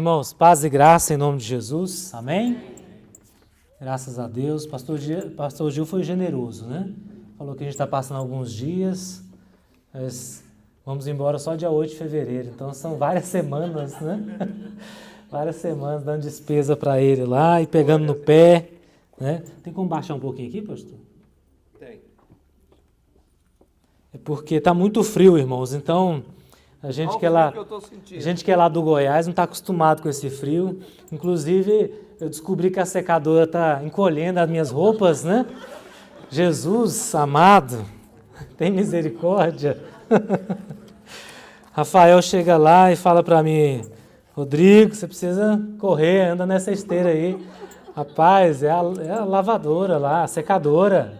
irmãos, paz e graça em nome de Jesus, amém? Graças a Deus, pastor Gil foi generoso, né? Falou que a gente está passando alguns dias, mas vamos embora só dia 8 de fevereiro, então são várias semanas, né? Várias semanas dando despesa para ele lá e pegando no pé, né? Tem como baixar um pouquinho aqui, pastor? Tem. É porque está muito frio, irmãos, então... A gente que é lá do Goiás não está acostumado com esse frio. Inclusive, eu descobri que a secadora está encolhendo as minhas roupas, né? Jesus amado, tem misericórdia. Rafael chega lá e fala para mim, Rodrigo, você precisa correr, anda nessa esteira aí. Rapaz, é a lavadora lá, a secadora.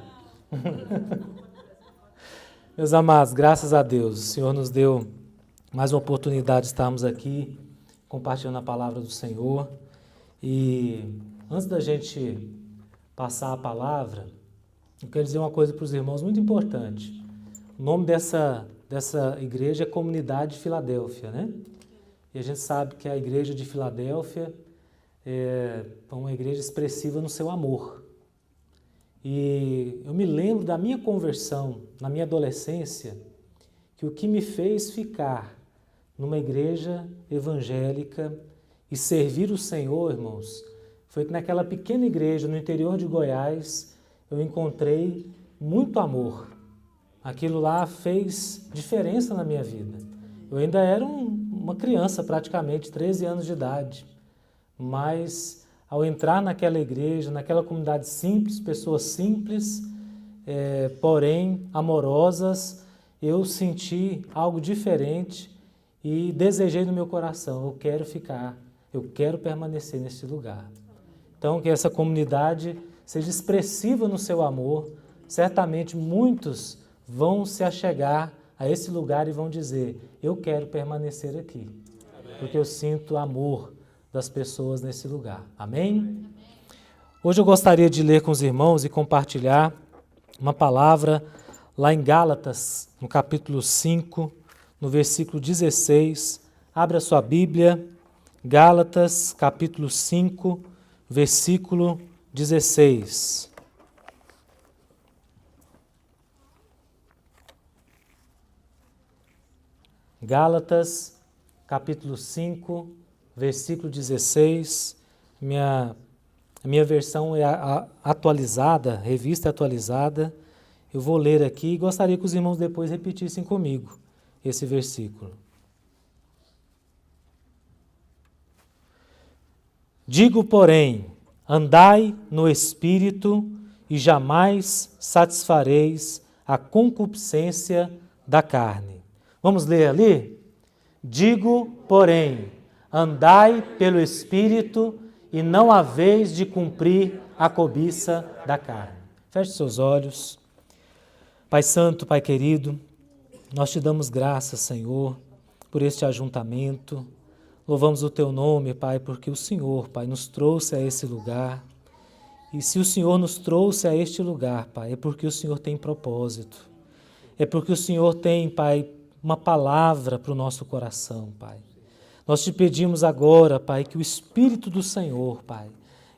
Meus amados, graças a Deus, o Senhor nos deu mais uma oportunidade de estarmos aqui compartilhando a palavra do Senhor. E antes da gente passar a palavra, eu quero dizer uma coisa para os irmãos muito importante. O nome dessa igreja é Comunidade de Filadélfia, né? E a gente sabe que a igreja de Filadélfia é uma igreja expressiva no seu amor. E eu me lembro da minha conversão na minha adolescência, que o que me fez ficar numa igreja evangélica e servir o Senhor, irmãos, foi que naquela pequena igreja no interior de Goiás eu encontrei muito amor. Aquilo lá fez diferença na minha vida. Eu ainda era uma criança, praticamente, 13 anos de idade, mas ao entrar naquela igreja, naquela comunidade simples, pessoas simples, porém amorosas, eu senti algo diferente e desejei no meu coração, eu quero ficar, eu quero permanecer nesse lugar. Então, que essa comunidade seja expressiva no seu amor, certamente muitos vão se achegar a esse lugar e vão dizer, eu quero permanecer aqui, porque eu sinto amor das pessoas nesse lugar. Amém? Hoje eu gostaria de ler com os irmãos e compartilhar uma palavra lá em Gálatas, no capítulo 5, no versículo 16. Abra sua Bíblia, Gálatas, capítulo 5, versículo 16. Gálatas, capítulo 5, versículo 16. A minha versão é atualizada, revista atualizada. Eu vou ler aqui e gostaria que os irmãos depois repetissem comigo esse versículo. Digo, porém, andai no Espírito e jamais satisfareis a concupiscência da carne. Vamos ler ali? Digo, porém, andai pelo Espírito e não haveis de cumprir a cobiça da carne. Feche seus olhos. Pai Santo, Pai querido, nós te damos graças, Senhor, por este ajuntamento. Louvamos o teu nome, Pai, porque o Senhor, Pai, nos trouxe a esse lugar. E se o Senhor nos trouxe a este lugar, Pai, é porque o Senhor tem propósito. É porque o Senhor tem, Pai, uma palavra para o nosso coração, Pai. Nós te pedimos agora, Pai, que o Espírito do Senhor, Pai,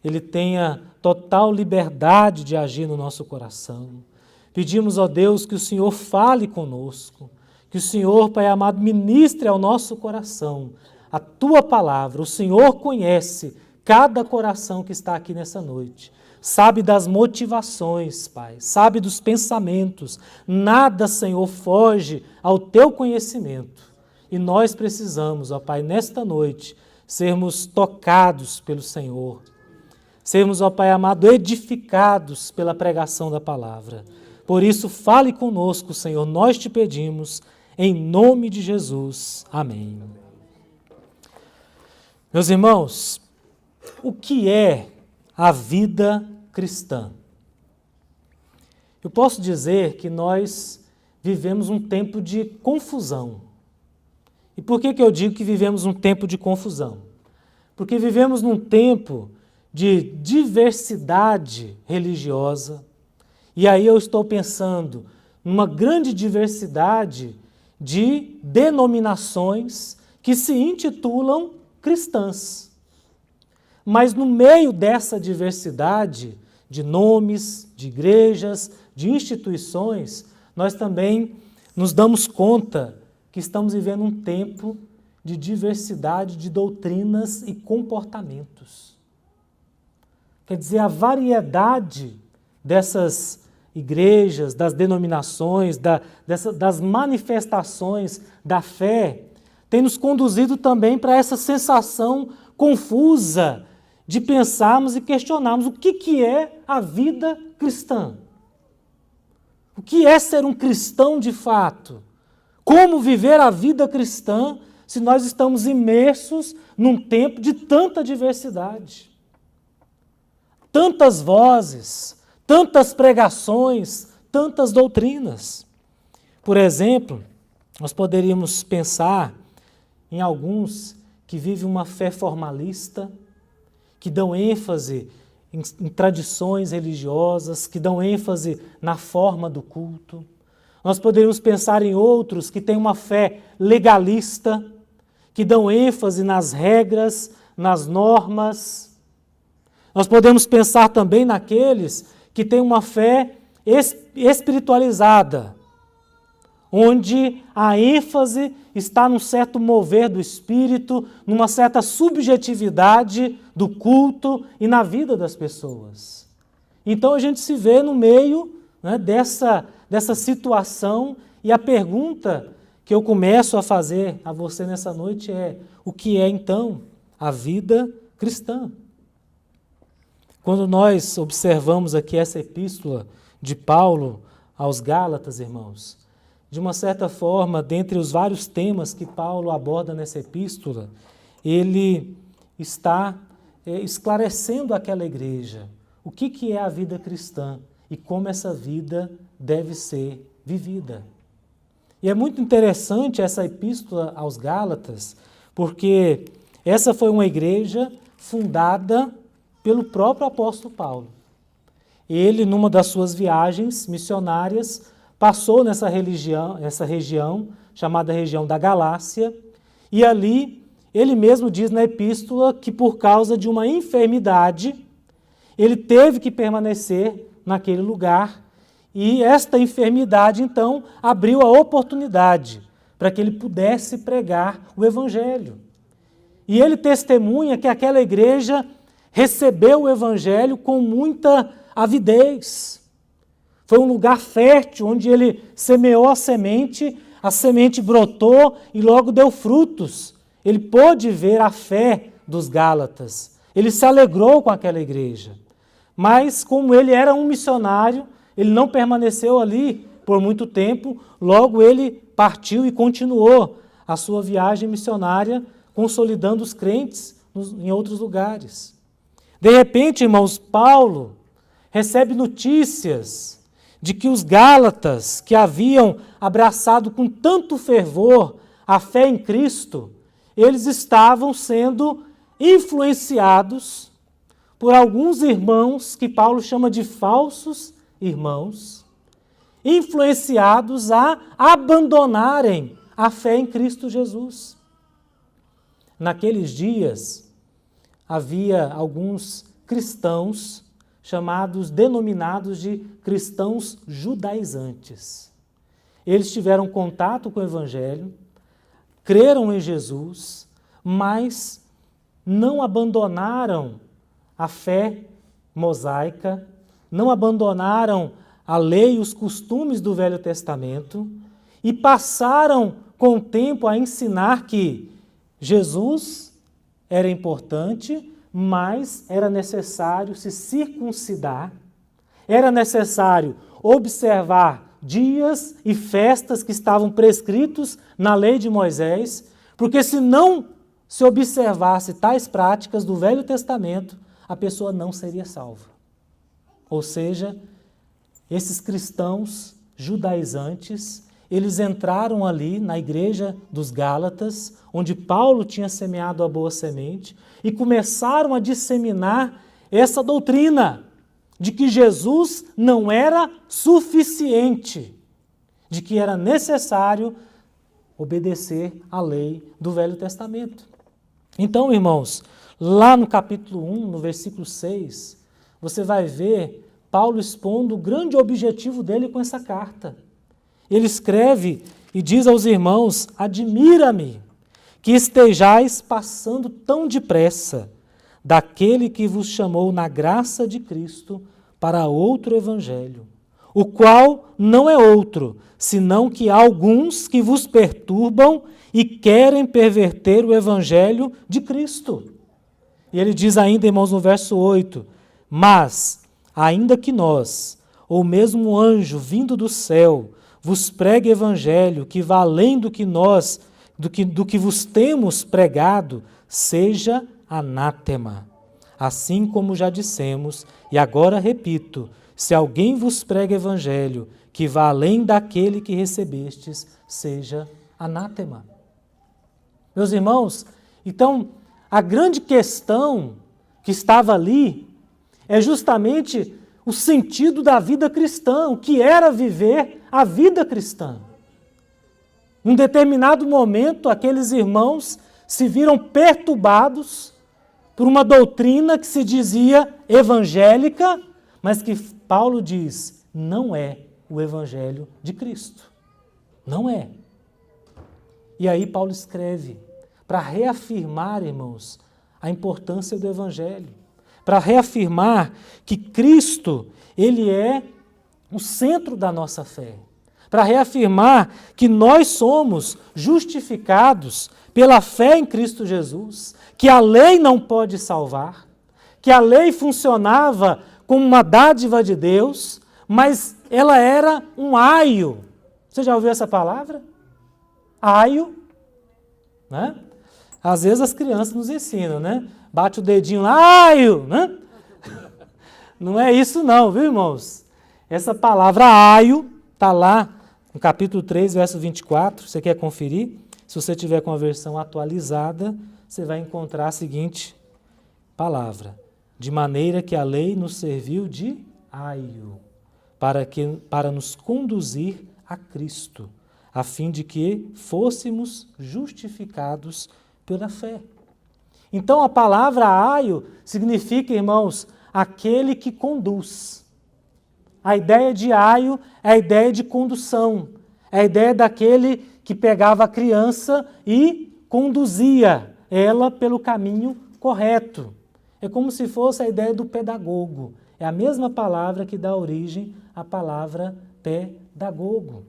ele tenha total liberdade de agir no nosso coração. Pedimos, ó Deus, que o Senhor fale conosco, que o Senhor, Pai amado, ministre ao nosso coração a Tua palavra. O Senhor conhece cada coração que está aqui nessa noite, sabe das motivações, Pai, sabe dos pensamentos. Nada, Senhor, foge ao Teu conhecimento. E nós precisamos, ó Pai, nesta noite, sermos tocados pelo Senhor, sermos, ó Pai amado, edificados pela pregação da palavra. Por isso, fale conosco, Senhor, nós te pedimos, em nome de Jesus. Amém. Meus irmãos, o que é a vida cristã? Eu posso dizer que nós vivemos um tempo de confusão. E por que eu digo que vivemos um tempo de confusão? Porque vivemos num tempo de diversidade religiosa. E aí eu estou pensando numa grande diversidade de denominações que se intitulam cristãs. Mas no meio dessa diversidade de nomes, de igrejas, de instituições, nós também nos damos conta que estamos vivendo um tempo de diversidade de doutrinas e comportamentos. Quer dizer, a variedade dessas igrejas, das denominações, das manifestações da fé, tem nos conduzido também para essa sensação confusa de pensarmos e questionarmos o que é a vida cristã. O que é ser um cristão de fato? Como viver a vida cristã se nós estamos imersos num tempo de tanta diversidade? Tantas vozes, tantas pregações, tantas doutrinas. Por exemplo, nós poderíamos pensar em alguns que vivem uma fé formalista, que dão ênfase em tradições religiosas, que dão ênfase na forma do culto. Nós poderíamos pensar em outros que têm uma fé legalista, que dão ênfase nas regras, nas normas. Nós podemos pensar também naqueles que têm uma fé espiritualizada, onde a ênfase está num certo mover do espírito, numa certa subjetividade do culto e na vida das pessoas. Então a gente se vê no meio, né, dessa situação, e a pergunta que eu começo a fazer a você nessa noite é: o que é então a vida cristã? Quando nós observamos aqui essa epístola de Paulo aos Gálatas, irmãos, de uma certa forma, dentre os vários temas que Paulo aborda nessa epístola, ele está esclarecendo àquela igreja o que é a vida cristã e como essa vida deve ser vivida. E é muito interessante essa epístola aos Gálatas, porque essa foi uma igreja fundada pelo próprio apóstolo Paulo. Ele, numa das suas viagens missionárias, passou nessa região, chamada região da Galácia, e ali ele mesmo diz na epístola que por causa de uma enfermidade, ele teve que permanecer naquele lugar, e esta enfermidade, então, abriu a oportunidade para que ele pudesse pregar o Evangelho. E ele testemunha que aquela igreja recebeu o Evangelho com muita avidez. Foi um lugar fértil, onde ele semeou a semente brotou e logo deu frutos. Ele pôde ver a fé dos Gálatas. Ele se alegrou com aquela igreja. Mas, como ele era um missionário, ele não permaneceu ali por muito tempo, logo ele partiu e continuou a sua viagem missionária, consolidando os crentes em outros lugares. De repente, irmãos, Paulo recebe notícias de que os Gálatas, que haviam abraçado com tanto fervor a fé em Cristo, eles estavam sendo influenciados por alguns irmãos que Paulo chama de falsos irmãos, influenciados a abandonarem a fé em Cristo Jesus. Naqueles dias, havia alguns cristãos denominados de cristãos judaizantes. Eles tiveram contato com o Evangelho, creram em Jesus, mas não abandonaram a fé mosaica, não abandonaram a lei e os costumes do Velho Testamento e passaram com o tempo a ensinar que Jesus era importante, mas era necessário se circuncidar, era necessário observar dias e festas que estavam prescritos na lei de Moisés, porque se não se observasse tais práticas do Velho Testamento, a pessoa não seria salva. Ou seja, esses cristãos judaizantes, eles entraram ali na igreja dos Gálatas, onde Paulo tinha semeado a boa semente, e começaram a disseminar essa doutrina de que Jesus não era suficiente, de que era necessário obedecer à lei do Velho Testamento. Então, irmãos, lá no capítulo 1, no versículo 6, você vai ver Paulo expondo o grande objetivo dele com essa carta. Ele escreve e diz aos irmãos: admira-me que estejais passando tão depressa daquele que vos chamou na graça de Cristo para outro evangelho, o qual não é outro, senão que há alguns que vos perturbam e querem perverter o evangelho de Cristo. E ele diz ainda, irmãos, no verso 8, mas, ainda que nós, ou mesmo um anjo vindo do céu, vos pregue evangelho que vá além do que nós, do que vos temos pregado, seja anátema. Assim como já dissemos, e agora repito, se alguém vos prega evangelho que vá além daquele que recebestes, seja anátema. Meus irmãos, então, a grande questão que estava ali é justamente o sentido da vida cristã, o que era viver a vida cristã. Em um determinado momento, aqueles irmãos se viram perturbados por uma doutrina que se dizia evangélica, mas que Paulo diz, não é o evangelho de Cristo. Não é. E aí Paulo escreve para reafirmar, irmãos, a importância do evangelho, para reafirmar que Cristo, ele é o centro da nossa fé, para reafirmar que nós somos justificados pela fé em Cristo Jesus, que a lei não pode salvar, que a lei funcionava como uma dádiva de Deus, mas ela era um aio. Você já ouviu essa palavra? Aio, né? Às vezes as crianças nos ensinam, né? Bate o dedinho lá, aio, né? Não é isso não, viu, irmãos? Essa palavra aio está lá no capítulo 3, verso 24. Você quer conferir? Se você tiver com a versão atualizada, você vai encontrar a seguinte palavra. De maneira que a lei nos serviu de aio, para nos conduzir a Cristo, a fim de que fôssemos justificados pela fé. Então a palavra aio significa, irmãos, aquele que conduz. A ideia de aio é a ideia de condução, é a ideia daquele que pegava a criança e conduzia ela pelo caminho correto. É como se fosse a ideia do pedagogo. É a mesma palavra que dá origem à palavra pedagogo.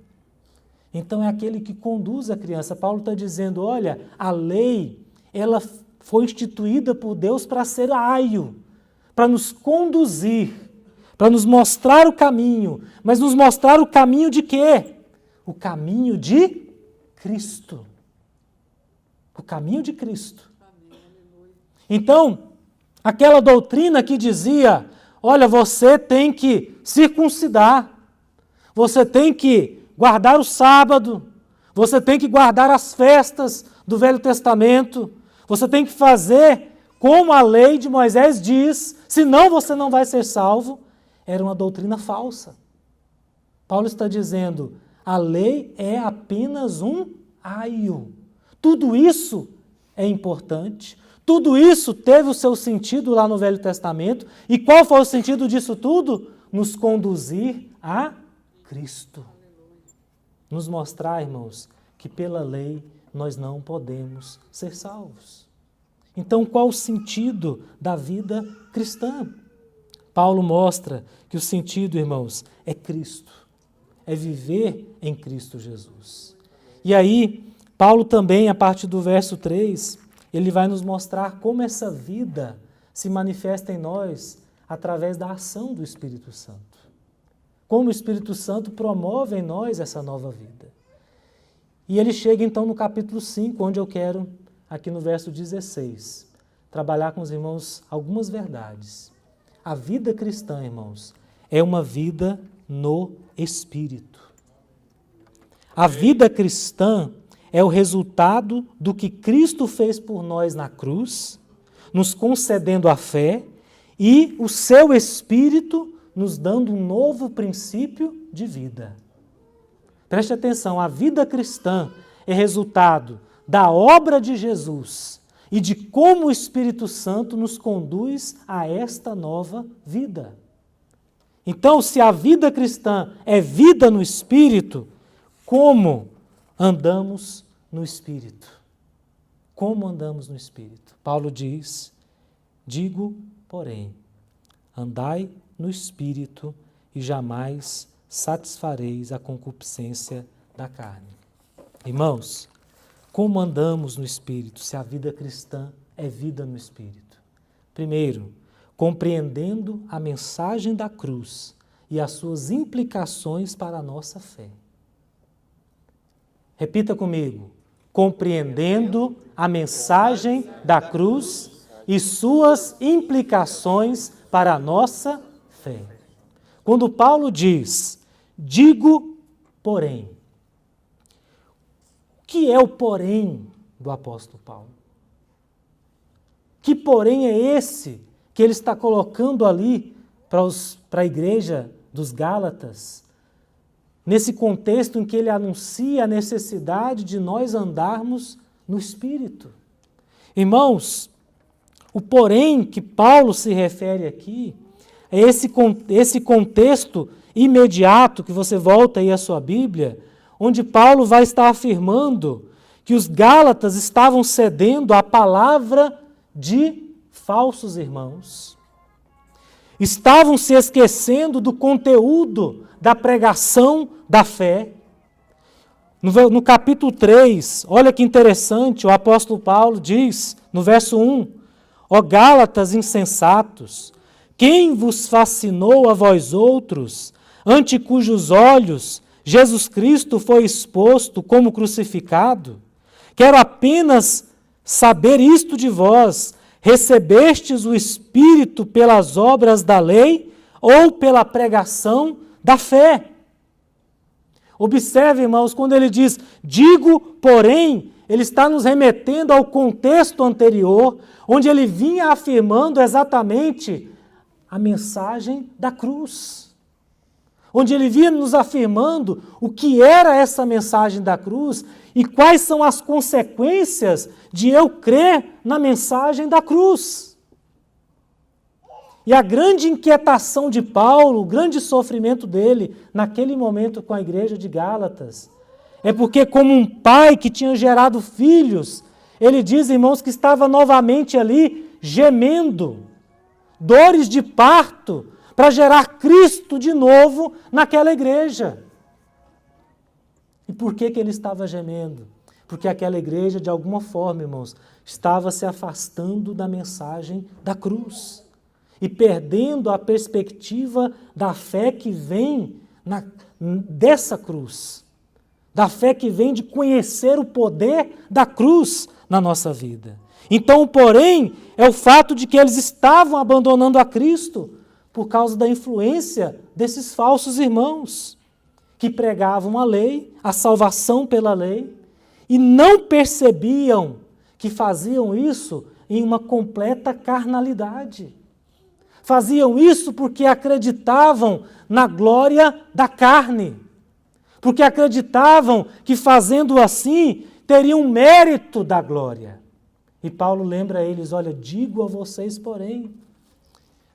Então é aquele que conduz a criança. Paulo está dizendo, olha, a lei, ela foi instituída por Deus para ser aio, para nos conduzir, para nos mostrar o caminho. Mas nos mostrar o caminho de quê? O caminho de Cristo. O caminho de Cristo. Então, aquela doutrina que dizia, olha, você tem que circuncidar, você tem que guardar o sábado, você tem que guardar as festas do Velho Testamento, você tem que fazer como a lei de Moisés diz, senão você não vai ser salvo, era uma doutrina falsa. Paulo está dizendo, a lei é apenas um aio. Tudo isso é importante, tudo isso teve o seu sentido lá no Velho Testamento, e qual foi o sentido disso tudo? Nos conduzir a Cristo. Nos mostrar, irmãos, que pela lei nós não podemos ser salvos. Então, qual o sentido da vida cristã? Paulo mostra que o sentido, irmãos, é Cristo, é viver em Cristo Jesus. E aí, Paulo também, a partir do verso 3, ele vai nos mostrar como essa vida se manifesta em nós através da ação do Espírito Santo. Como o Espírito Santo promove em nós essa nova vida. E ele chega então no capítulo 5, onde eu quero, aqui no verso 16, trabalhar com os irmãos algumas verdades. A vida cristã, irmãos, é uma vida no Espírito. A vida cristã é o resultado do que Cristo fez por nós na cruz, nos concedendo a fé, e o seu Espírito nos dando um novo princípio de vida. Preste atenção, a vida cristã é resultado da obra de Jesus, e de como o Espírito Santo nos conduz a esta nova vida. Então, se a vida cristã é vida no Espírito, como andamos no Espírito? Como andamos no Espírito? Paulo diz, digo, porém, andai no Espírito e jamais satisfareis a concupiscência da carne. Irmãos, como andamos no Espírito, se a vida cristã é vida no Espírito? Primeiro, compreendendo a mensagem da cruz e as suas implicações para a nossa fé. Repita comigo. Compreendendo a mensagem da cruz e suas implicações para a nossa fé. Quando Paulo diz, digo, porém. O que é o porém do apóstolo Paulo? Que porém é esse que ele está colocando ali para a igreja dos Gálatas, nesse contexto em que ele anuncia a necessidade de nós andarmos no Espírito? Irmãos, o porém que Paulo se refere aqui é esse contexto imediato, que você volta aí à sua Bíblia, onde Paulo vai estar afirmando que os Gálatas estavam cedendo à palavra de falsos irmãos. Estavam se esquecendo do conteúdo da pregação da fé. No capítulo 3, olha que interessante, o apóstolo Paulo diz, no verso 1, ó Gálatas insensatos, quem vos fascinou a vós outros, ante cujos olhos Jesus Cristo foi exposto como crucificado? Quero apenas saber isto de vós, recebestes o Espírito pelas obras da lei ou pela pregação da fé? Observe, irmãos, quando ele diz, digo, porém, ele está nos remetendo ao contexto anterior, onde ele vinha afirmando exatamente a mensagem da cruz. Onde ele vinha nos afirmando o que era essa mensagem da cruz e quais são as consequências de eu crer na mensagem da cruz. E a grande inquietação de Paulo, o grande sofrimento dele naquele momento com a igreja de Gálatas, é porque, como um pai que tinha gerado filhos, ele diz, irmãos, que estava novamente ali gemendo, dores de parto, para gerar Cristo de novo naquela igreja. E por que ele estava gemendo? Porque aquela igreja, de alguma forma, irmãos, estava se afastando da mensagem da cruz e perdendo a perspectiva da fé que vem dessa cruz, da fé que vem de conhecer o poder da cruz na nossa vida. Então, porém, é o fato de que eles estavam abandonando a Cristo por causa da influência desses falsos irmãos que pregavam a lei, a salvação pela lei, e não percebiam que faziam isso em uma completa carnalidade. Faziam isso porque acreditavam na glória da carne, porque acreditavam que fazendo assim teriam mérito da glória. E Paulo lembra a eles, olha, digo a vocês, porém,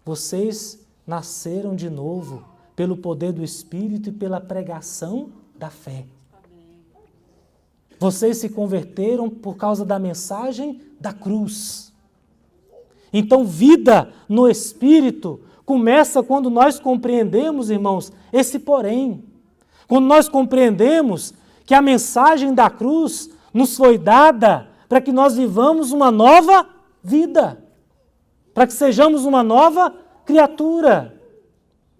vocês nasceram de novo pelo poder do Espírito e pela pregação da fé. Vocês se converteram por causa da mensagem da cruz. Então, vida no Espírito começa quando nós compreendemos, irmãos, esse porém. Quando nós compreendemos que a mensagem da cruz nos foi dada para que nós vivamos uma nova vida, para que sejamos uma nova criatura.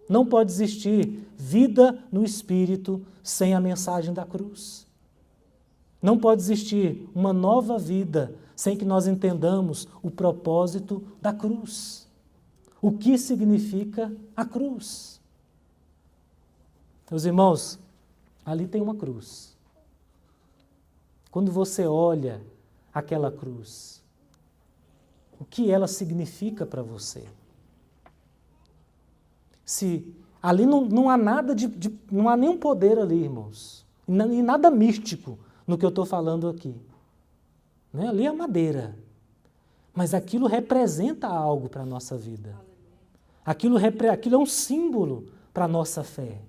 Não pode existir vida no Espírito sem a mensagem da cruz. Não pode existir uma nova vida sem que nós entendamos o propósito da cruz. O que significa a cruz? Meus irmãos, ali tem uma cruz. Quando você olha aquela cruz, o que ela significa para você? Se ali não há nada não há nenhum poder ali, irmãos, e nada místico no que eu estou falando aqui. Né? Ali é madeira. mas aquilo representa algo para a nossa vida. Aquilo é um símbolo para a nossa fé.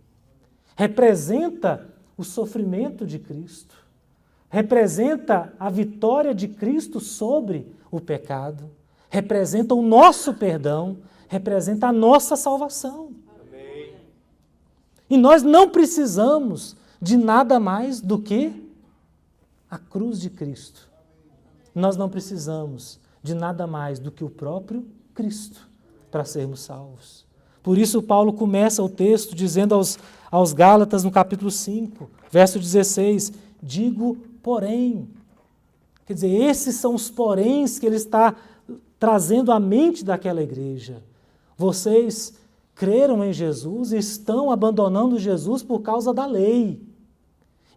Representa o sofrimento de Cristo. Representa a vitória de Cristo sobre o pecado. Representa o nosso perdão. Representa a nossa salvação. Amém. E nós não precisamos de nada mais do que a cruz de Cristo. Nós não precisamos de nada mais do que o próprio Cristo para sermos salvos. Por isso Paulo começa o texto dizendo aos Gálatas no capítulo 5, verso 16, digo porém. Quer dizer, esses são os poréns que ele está trazendo à mente daquela igreja. Vocês creram em Jesus e estão abandonando Jesus por causa da lei.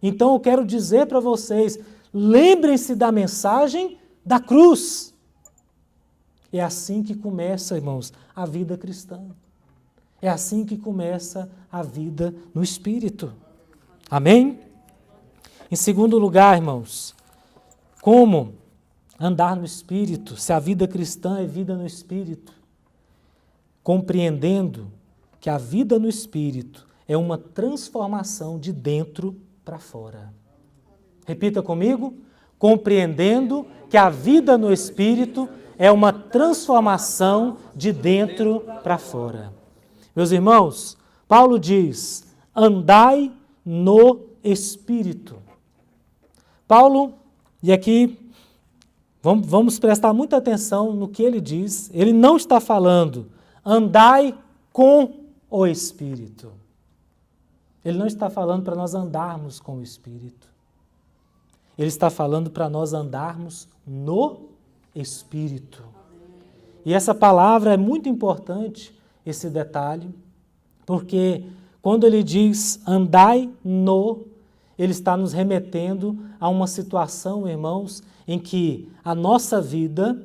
Então eu quero dizer para vocês, lembrem-se da mensagem da cruz. É assim que começa, irmãos, a vida cristã. É assim que começa a vida no Espírito. Amém? Em segundo lugar, irmãos, como andar no Espírito, se a vida cristã é vida no Espírito? Compreendendo que a vida no Espírito é uma transformação de dentro para fora. Repita comigo. Compreendendo que a vida no Espírito é uma transformação de dentro para fora. Meus irmãos, Paulo diz, andai no Espírito. Paulo, e aqui vamos prestar muita atenção no que ele diz, ele não está falando, andai com o Espírito. Ele não está falando para nós andarmos com o Espírito. Ele está falando para nós andarmos no Espírito. E essa palavra é muito importante, esse detalhe, porque quando ele diz andai no, ele está nos remetendo a uma situação, irmãos, em que a nossa vida,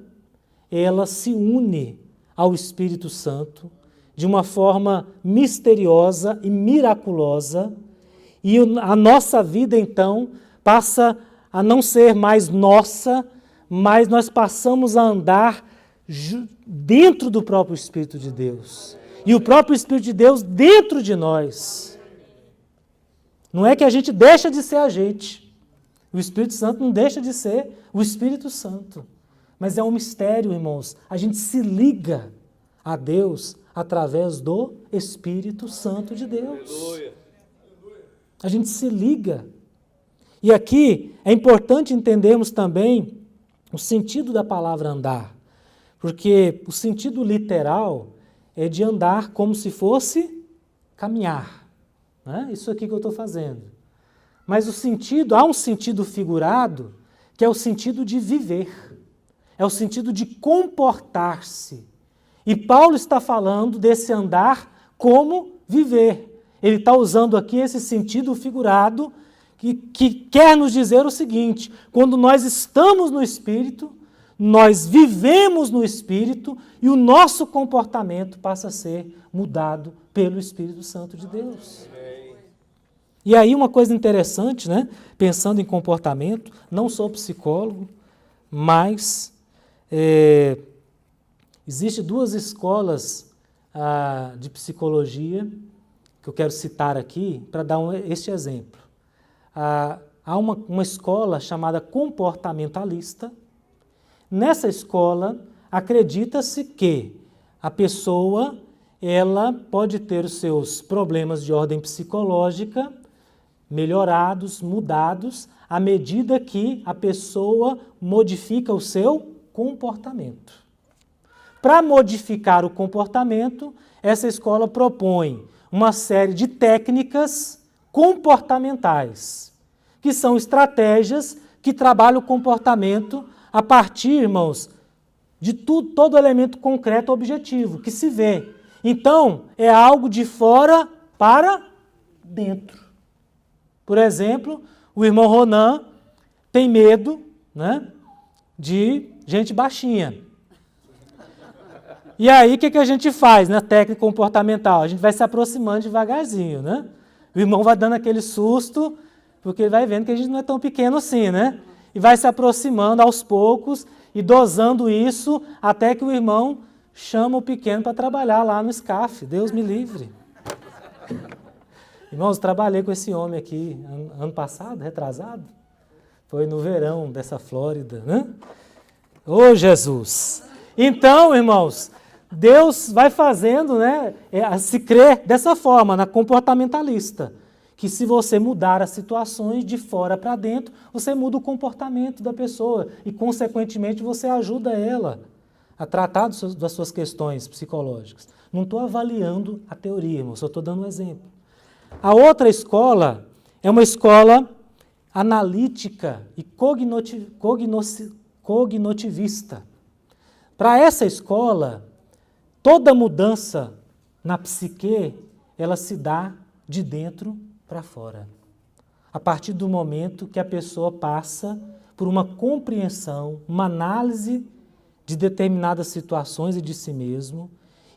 ela se une ao Espírito Santo de uma forma misteriosa e miraculosa, e a nossa vida, então, passa a não ser mais nossa, mas nós passamos a andar dentro do próprio Espírito de Deus. E o próprio Espírito de Deus dentro de nós. Não é que a gente deixa de ser a gente. O Espírito Santo não deixa de ser o Espírito Santo. Mas é um mistério, irmãos. A gente se liga a Deus através do Espírito Santo de Deus. A gente se liga. E aqui é importante entendermos também o sentido da palavra andar. Porque o sentido literal é de andar como se fosse caminhar. Né? Isso aqui que eu estou fazendo. Mas há um sentido figurado, que é o sentido de viver. É o sentido de comportar-se. E Paulo está falando desse andar como viver. Ele está usando aqui esse sentido figurado que quer nos dizer o seguinte, quando nós estamos no Espírito, nós vivemos no Espírito e o nosso comportamento passa a ser mudado pelo Espírito Santo de Deus. E aí uma coisa interessante, né? Pensando em comportamento, não sou psicólogo, mas existem duas escolas de psicologia que eu quero citar aqui para dar este exemplo. Há uma escola chamada comportamentalista. Nessa escola, acredita-se que a pessoa ela pode ter os seus problemas de ordem psicológica melhorados, mudados, à medida que a pessoa modifica o seu comportamento. Para modificar o comportamento, essa escola propõe uma série de técnicas comportamentais, que são estratégias que trabalham o comportamento a partir, irmãos, de todo elemento concreto objetivo, que se vê. Então, é algo de fora para dentro. Por exemplo, o irmão Ronan tem medo, né, de gente baixinha. E aí, o que a gente faz na técnica comportamental? A gente vai se aproximando devagarzinho, né? O irmão vai dando aquele susto, porque ele vai vendo que a gente não é tão pequeno assim, né? E vai se aproximando aos poucos, e dosando isso até que o irmão chama o pequeno para trabalhar lá no SCAF. Deus me livre. Irmãos, trabalhei com esse homem aqui ano passado, retrasado. Foi no verão dessa Flórida, né? Ô Jesus! Então, irmãos, Deus vai fazendo, né, se crer dessa forma, na comportamentalista. Que se você mudar as situações de fora para dentro, você muda o comportamento da pessoa e, consequentemente, você ajuda ela a tratar das suas questões psicológicas. Não estou avaliando a teoria, irmão, só estou dando um exemplo. A outra escola é uma escola analítica e cognitivista. Para essa escola, toda mudança na psique, ela se dá de dentro para fora. A partir do momento que a pessoa passa por uma compreensão, uma análise de determinadas situações e de si mesmo,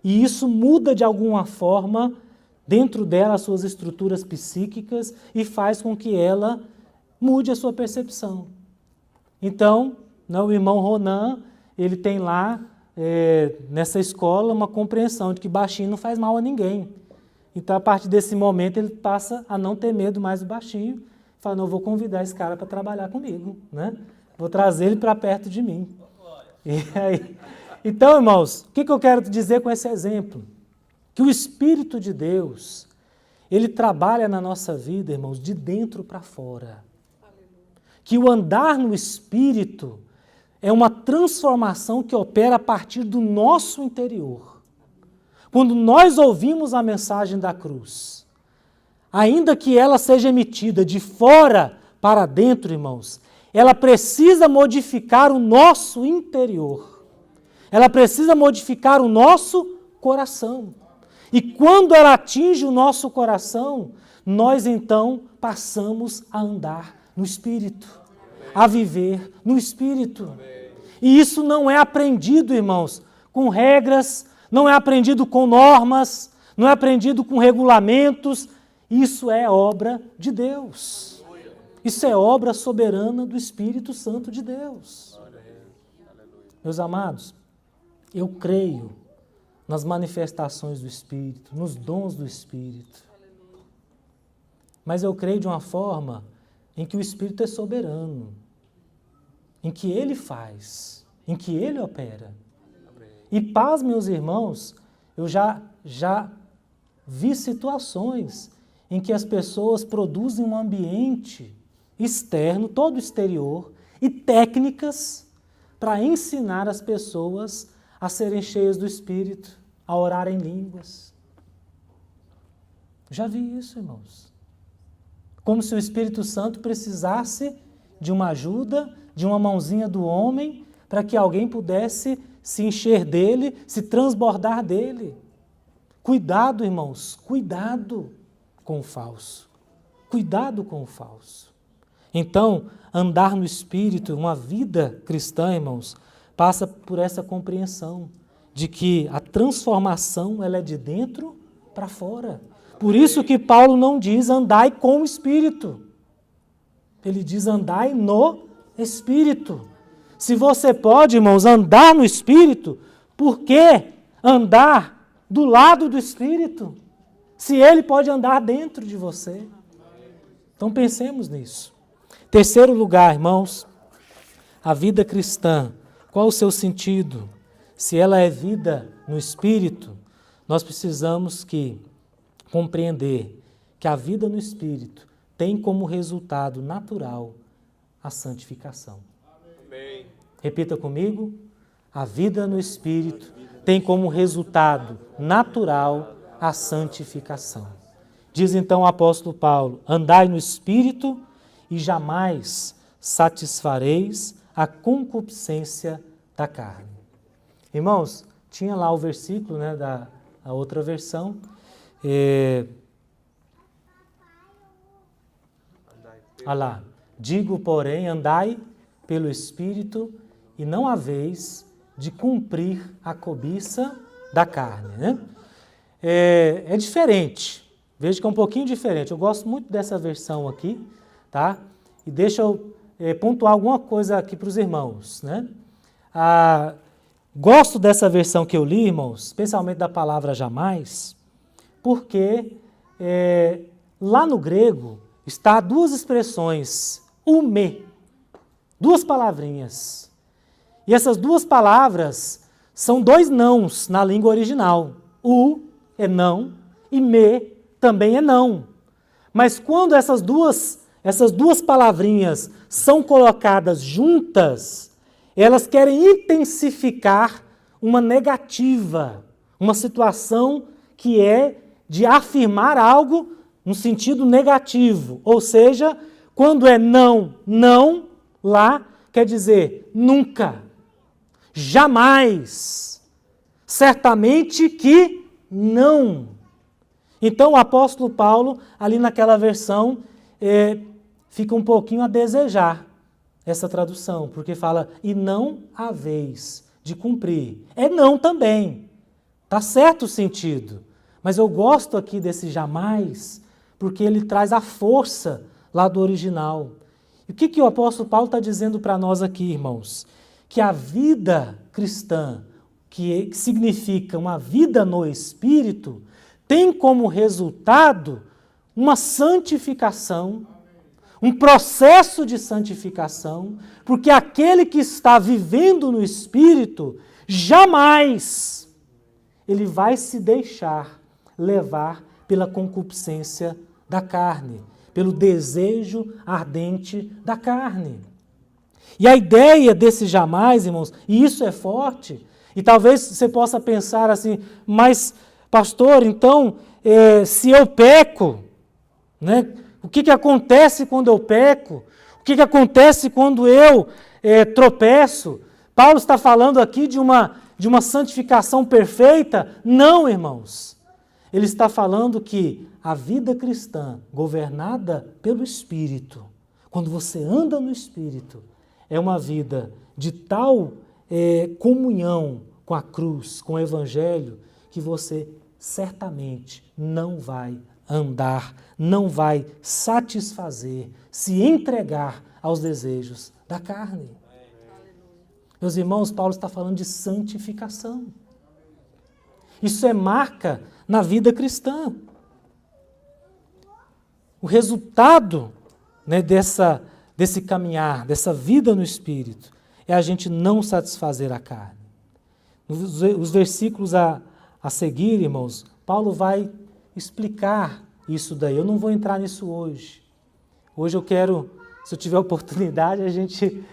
e isso muda de alguma forma dentro dela as suas estruturas psíquicas e faz com que ela mude a sua percepção. Então, o irmão Ronan, ele tem lá, nessa escola, uma compreensão de que baixinho não faz mal a ninguém. Então, a partir desse momento, ele passa a não ter medo mais do baixinho. Fala, não, eu vou convidar esse cara para trabalhar comigo, né? Vou trazer ele para perto de mim. E aí, então, irmãos, o que eu quero dizer com esse exemplo? Que o Espírito de Deus, ele trabalha na nossa vida, irmãos, de dentro para fora. Que o andar no Espírito é uma transformação que opera a partir do nosso interior. Quando nós ouvimos a mensagem da cruz, ainda que ela seja emitida de fora para dentro, irmãos, ela precisa modificar o nosso interior. Ela precisa modificar o nosso coração. E quando ela atinge o nosso coração, nós então passamos a andar no Espírito, a viver no Espírito. E isso não é aprendido, irmãos, com regras, não é aprendido com normas, não é aprendido com regulamentos. Isso é obra de Deus. Isso é obra soberana do Espírito Santo de Deus. Meus amados, eu creio nas manifestações do Espírito, nos dons do Espírito. Mas eu creio de uma forma em que o Espírito é soberano, em que Ele faz, em que Ele opera. E paz, meus irmãos, eu já vi situações em que as pessoas produzem um ambiente externo, todo exterior, e técnicas para ensinar as pessoas a serem cheias do Espírito, a orar em línguas. Já vi isso, irmãos. Como se o Espírito Santo precisasse de uma ajuda, de uma mãozinha do homem, para que alguém pudesse se encher dele, se transbordar dele. Cuidado, irmãos, cuidado com o falso. Cuidado com o falso. Então, andar no Espírito, uma vida cristã, irmãos, passa por essa compreensão de que a transformação ela é de dentro para fora. Por isso que Paulo não diz andai com o Espírito. Ele diz andai no Espírito. Se você pode, irmãos, andar no Espírito, por que andar do lado do Espírito? Se ele pode andar dentro de você. Então pensemos nisso. Terceiro lugar, irmãos, a vida cristã. Qual o seu sentido? Se ela é vida no Espírito, nós precisamos compreender que a vida no Espírito tem como resultado natural a santificação. Amém. Repita comigo. A vida no Espírito tem como resultado natural a santificação. Diz então o apóstolo Paulo, andai no Espírito e jamais satisfareis a concupiscência da carne. Irmãos, tinha lá o versículo, né, da outra versão. Olha lá. Digo, porém, andai pelo Espírito e não haveis de cumprir a cobiça da carne. Né? É diferente. Veja que é um pouquinho diferente. Eu gosto muito dessa versão aqui, tá? E deixa eu pontuar alguma coisa aqui para os irmãos, né? gosto dessa versão que eu li, irmãos, especialmente da palavra jamais, porque lá no grego está duas expressões, ume, duas palavrinhas. E essas duas palavras são dois nãos na língua original. U é não e me também é não. Mas quando essas duas palavrinhas são colocadas juntas, elas querem intensificar uma negativa, uma situação que é de afirmar algo no sentido negativo. Ou seja, quando é não, não, lá quer dizer nunca, jamais, certamente que não. Então o apóstolo Paulo, ali naquela versão, fica um pouquinho a desejar essa tradução, porque fala, e não haveis de cumprir. É não também. Está certo o sentido. Mas eu gosto aqui desse jamais, porque ele traz a força lá do original. E o que o apóstolo Paulo está dizendo para nós aqui, irmãos? Que a vida cristã, que significa uma vida no Espírito, tem como resultado uma santificação, um processo de santificação, porque aquele que está vivendo no Espírito, jamais ele vai se deixar levar pela concupiscência da carne, pelo desejo ardente da carne. E a ideia desse jamais, irmãos, e isso é forte, e talvez você possa pensar assim, mas pastor, então, se eu peco, né, o que acontece quando eu peco? O que acontece quando eu tropeço? Paulo está falando aqui de uma santificação perfeita? Não, irmãos. Ele está falando que a vida cristã, governada pelo Espírito, quando você anda no Espírito, é uma vida de tal comunhão com a cruz, com o Evangelho, que você certamente não vai andar, não vai satisfazer, se entregar aos desejos da carne. Meus irmãos, Paulo está falando de santificação. Isso é marca na vida cristã. O resultado, né, desse caminhar, dessa vida no Espírito, é a gente não satisfazer a carne. Os versículos a seguir, irmãos, Paulo vai explicar isso daí. Eu não vou entrar nisso hoje. Hoje eu quero, se eu tiver oportunidade, a gente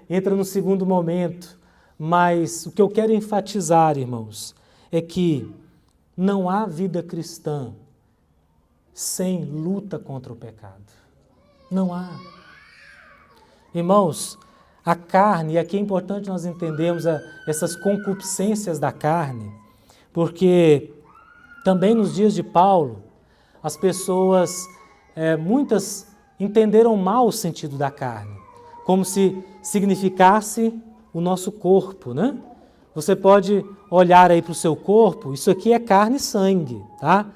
entra no segundo momento. Mas o que eu quero enfatizar, irmãos, é que não há vida cristã sem luta contra o pecado. Não há. Irmãos, a carne, e aqui é importante nós entendermos essas concupiscências da carne, porque também nos dias de Paulo, as pessoas, muitas entenderam mal o sentido da carne, como se significasse o nosso corpo, né? Você pode olhar aí para o seu corpo, isso aqui é carne e sangue, tá?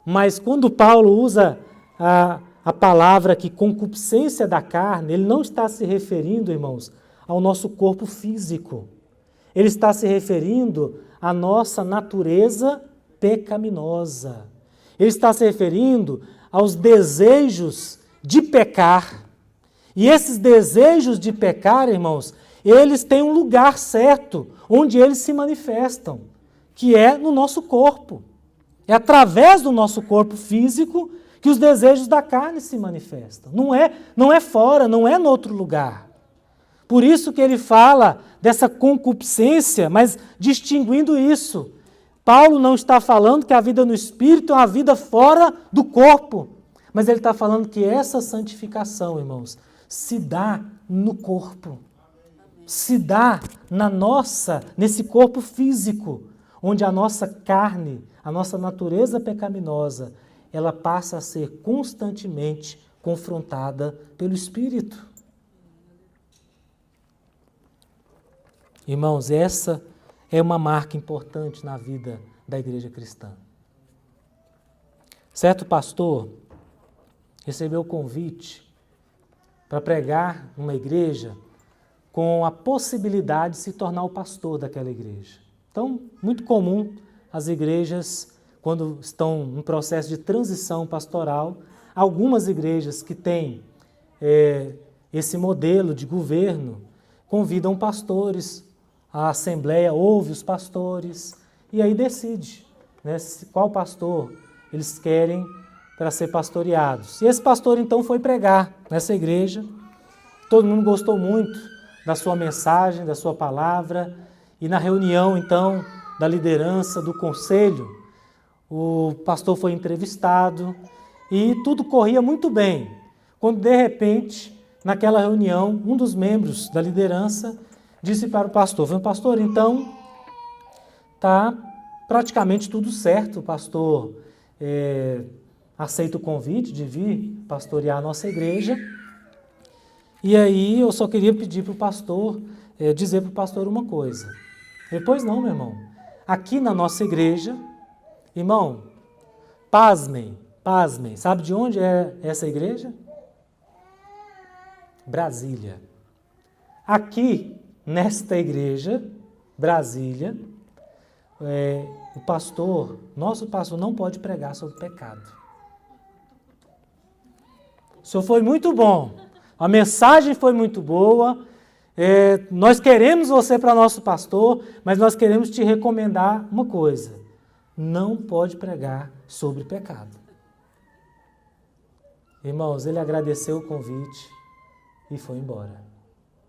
Mas quando Paulo usa a palavra aqui, concupiscência da carne, ele não está se referindo, irmãos, ao nosso corpo físico. Ele está se referindo à nossa natureza pecaminosa. Ele está se referindo aos desejos de pecar. E esses desejos de pecar, irmãos, eles têm um lugar certo, onde eles se manifestam, que é no nosso corpo. É através do nosso corpo físico que os desejos da carne se manifestam. Não é fora, não é em outro lugar. Por isso que ele fala dessa concupiscência, mas distinguindo isso. Paulo não está falando que a vida no Espírito é uma vida fora do corpo, mas ele está falando que essa santificação, irmãos, se dá no corpo. Se dá nesse corpo físico, onde a nossa carne, a nossa natureza pecaminosa, ela passa a ser constantemente confrontada pelo Espírito. Irmãos, essa é uma marca importante na vida da igreja cristã. Certo pastor recebeu o convite para pregar numa igreja com a possibilidade de se tornar o pastor daquela igreja. Então, muito comum as igrejas, quando estão em processo de transição pastoral, algumas igrejas que têm esse modelo de governo convidam pastores, a assembleia ouve os pastores e aí decide, né, qual pastor eles querem para ser pastoreados. E esse pastor então foi pregar nessa igreja, todo mundo gostou muito da sua mensagem, da sua palavra, e na reunião então da liderança, do conselho, o pastor foi entrevistado e tudo corria muito bem, quando de repente, naquela reunião, um dos membros da liderança disse para o pastor, pastor, então está praticamente tudo certo, o pastor aceita o convite de vir pastorear a nossa igreja, e aí eu só queria pedir para o pastor, dizer para o pastor uma coisa. Pois não, meu irmão, aqui na nossa igreja, irmão, pasmem, sabe de onde é essa igreja? Brasília. Aqui, nesta igreja, Brasília, nosso pastor não pode pregar sobre pecado. O senhor foi muito bom, a mensagem foi muito boa, nós queremos você para nosso pastor, mas nós queremos te recomendar uma coisa, não pode pregar sobre pecado. Irmãos, ele agradeceu o convite e foi embora,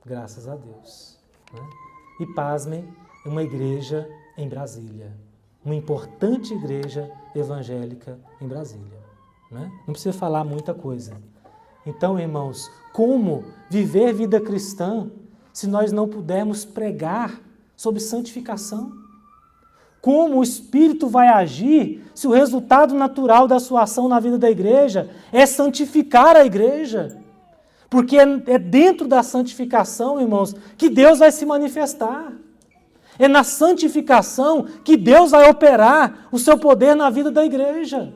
graças a Deus. Né? E pasmem, uma igreja em Brasília, uma importante igreja evangélica em Brasília. Né? Não precisa falar muita coisa. Então, irmãos, como viver vida cristã se nós não pudermos pregar sobre santificação? Como o Espírito vai agir se o resultado natural da sua ação na vida da igreja é santificar a igreja? Porque é dentro da santificação, irmãos, que Deus vai se manifestar. É na santificação que Deus vai operar o seu poder na vida da igreja.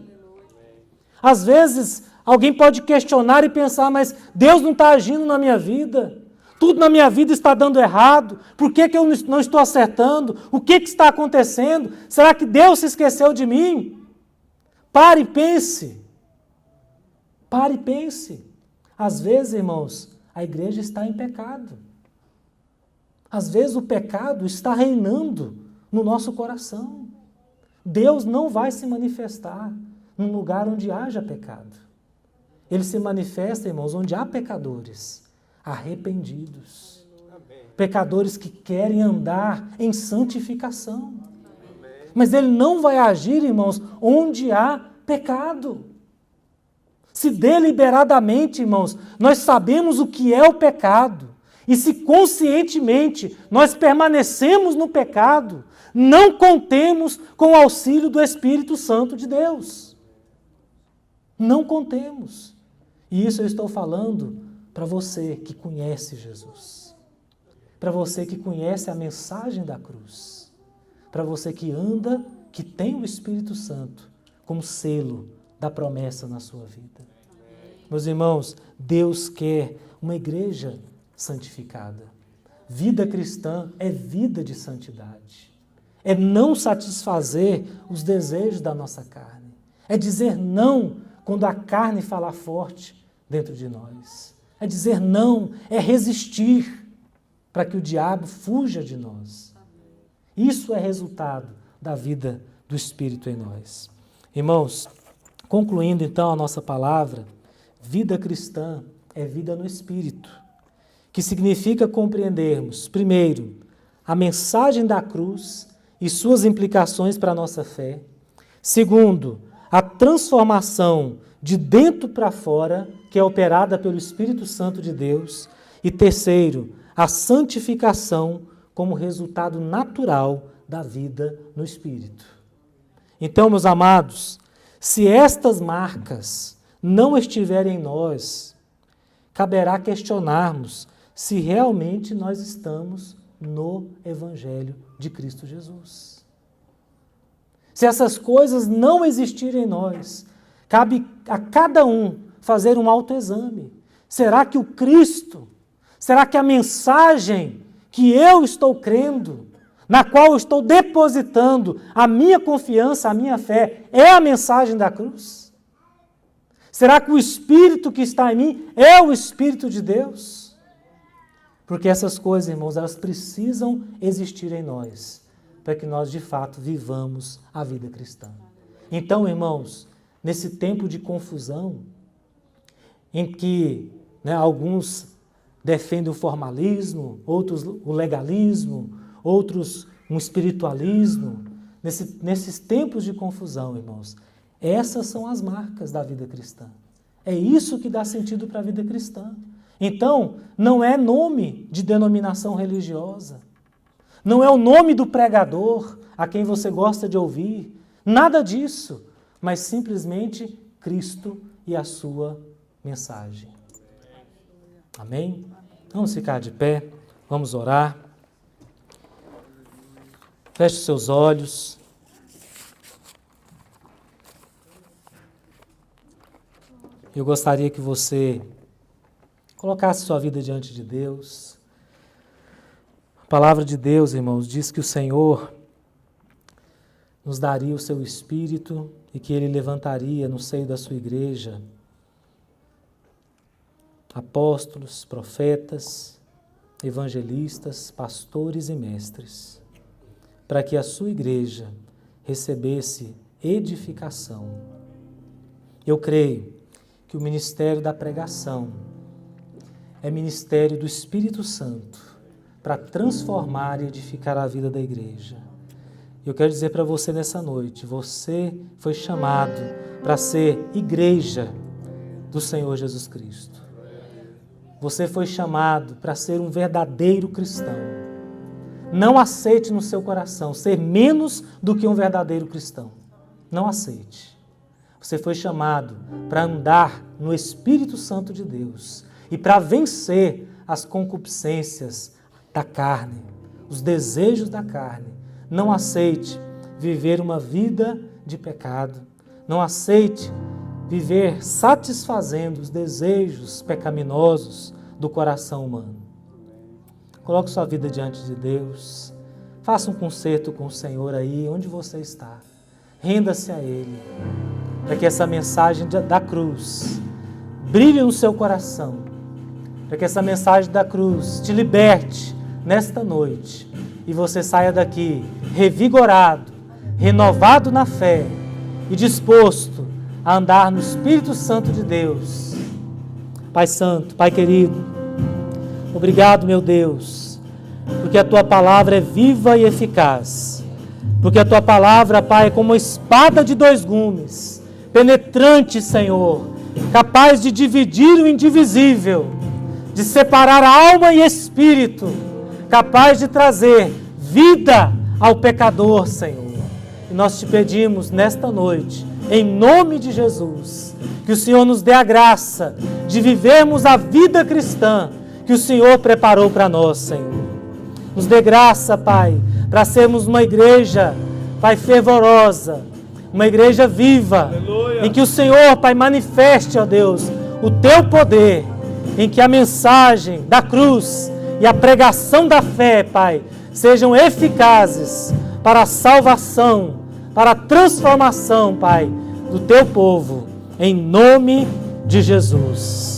Às vezes, alguém pode questionar e pensar, mas Deus não está agindo na minha vida. Tudo na minha vida está dando errado. Por que eu não estou acertando? O que está acontecendo? Será que Deus se esqueceu de mim? Pare e pense. Pare e pense. Às vezes, irmãos, a igreja está em pecado. Às vezes o pecado está reinando no nosso coração. Deus não vai se manifestar num lugar onde haja pecado. Ele se manifesta, irmãos, onde há pecadores arrependidos. Amém. Pecadores que querem andar em santificação. Amém. Mas ele não vai agir, irmãos, onde há pecado. Se deliberadamente, irmãos, nós sabemos o que é o pecado, e se conscientemente nós permanecemos no pecado, não contemos com o auxílio do Espírito Santo de Deus. Não contemos. E isso eu estou falando para você que conhece Jesus. Para você que conhece a mensagem da cruz. Para você que anda, que tem o Espírito Santo como selo da promessa na sua vida. Meus irmãos, Deus quer uma igreja santificada. Vida cristã é vida de santidade. É não satisfazer os desejos da nossa carne. É dizer não quando a carne fala forte dentro de nós. É dizer não, é resistir para que o diabo fuja de nós. Isso é resultado da vida do Espírito em nós. Irmãos, concluindo então a nossa palavra, vida cristã é vida no Espírito, que significa compreendermos, primeiro, a mensagem da cruz e suas implicações para a nossa fé. Segundo, a transformação de dentro para fora, que é operada pelo Espírito Santo de Deus. E terceiro, a santificação como resultado natural da vida no Espírito. Então, meus amados, se estas marcas não estiverem em nós, caberá questionarmos se realmente nós estamos no Evangelho de Cristo Jesus. Se essas coisas não existirem em nós, cabe a cada um fazer um autoexame. Será que o Cristo, Será que a mensagem que eu estou crendo, na qual eu estou depositando a minha confiança, a minha fé, é a mensagem da cruz? Será que o Espírito que está em mim é o Espírito de Deus? Porque essas coisas, irmãos, elas precisam existir em nós, para que nós, de fato, vivamos a vida cristã. Então, irmãos, nesse tempo de confusão, em que alguns defendem o formalismo, outros o legalismo, outros um espiritualismo, nesses tempos de confusão, irmãos, essas são as marcas da vida cristã. É isso que dá sentido para a vida cristã. Então, não é nome de denominação religiosa, não é o nome do pregador a quem você gosta de ouvir, nada disso, mas simplesmente Cristo e a sua mensagem. Amém? Vamos ficar de pé, vamos orar. Feche os seus olhos. Eu gostaria que você colocasse sua vida diante de Deus. A palavra de Deus, irmãos, diz que o Senhor nos daria o seu Espírito e que Ele levantaria no seio da sua igreja apóstolos, profetas, evangelistas, pastores e mestres, para que a sua igreja recebesse edificação. Eu creio que o ministério da pregação é ministério do Espírito Santo para transformar e edificar a vida da igreja. Eu quero dizer para você nessa noite, você foi chamado para ser igreja do Senhor Jesus Cristo. Você foi chamado para ser um verdadeiro cristão. Não aceite no seu coração ser menos do que um verdadeiro cristão. Não aceite. Você foi chamado para andar no Espírito Santo de Deus e para vencer as concupiscências da carne, os desejos da carne. Não aceite viver uma vida de pecado. Não aceite viver satisfazendo os desejos pecaminosos do coração humano. Coloque sua vida diante de Deus. Faça um concerto com o Senhor aí, onde você está. Renda-se a Ele, para que essa mensagem da cruz brilhe no seu coração, para que essa mensagem da cruz te liberte nesta noite e você saia daqui revigorado, renovado na fé e disposto a andar no Espírito Santo de Deus. Pai Santo, Pai querido, obrigado, meu Deus, porque a Tua palavra é viva e eficaz, porque a Tua palavra, Pai, é como uma espada de dois gumes, penetrante, Senhor, capaz de dividir o indivisível, de separar alma e espírito, capaz de trazer vida ao pecador, Senhor. E nós te pedimos nesta noite, em nome de Jesus, que o Senhor nos dê a graça de vivermos a vida cristã que o Senhor preparou para nós, Senhor. Nos dê graça, Pai, para sermos uma igreja, Pai, fervorosa, uma igreja viva, aleluia, em que o Senhor, Pai, manifeste, ó Deus, o Teu poder, em que a mensagem da cruz e a pregação da fé, Pai, sejam eficazes para a salvação, para a transformação, Pai, do Teu povo, em nome de Jesus.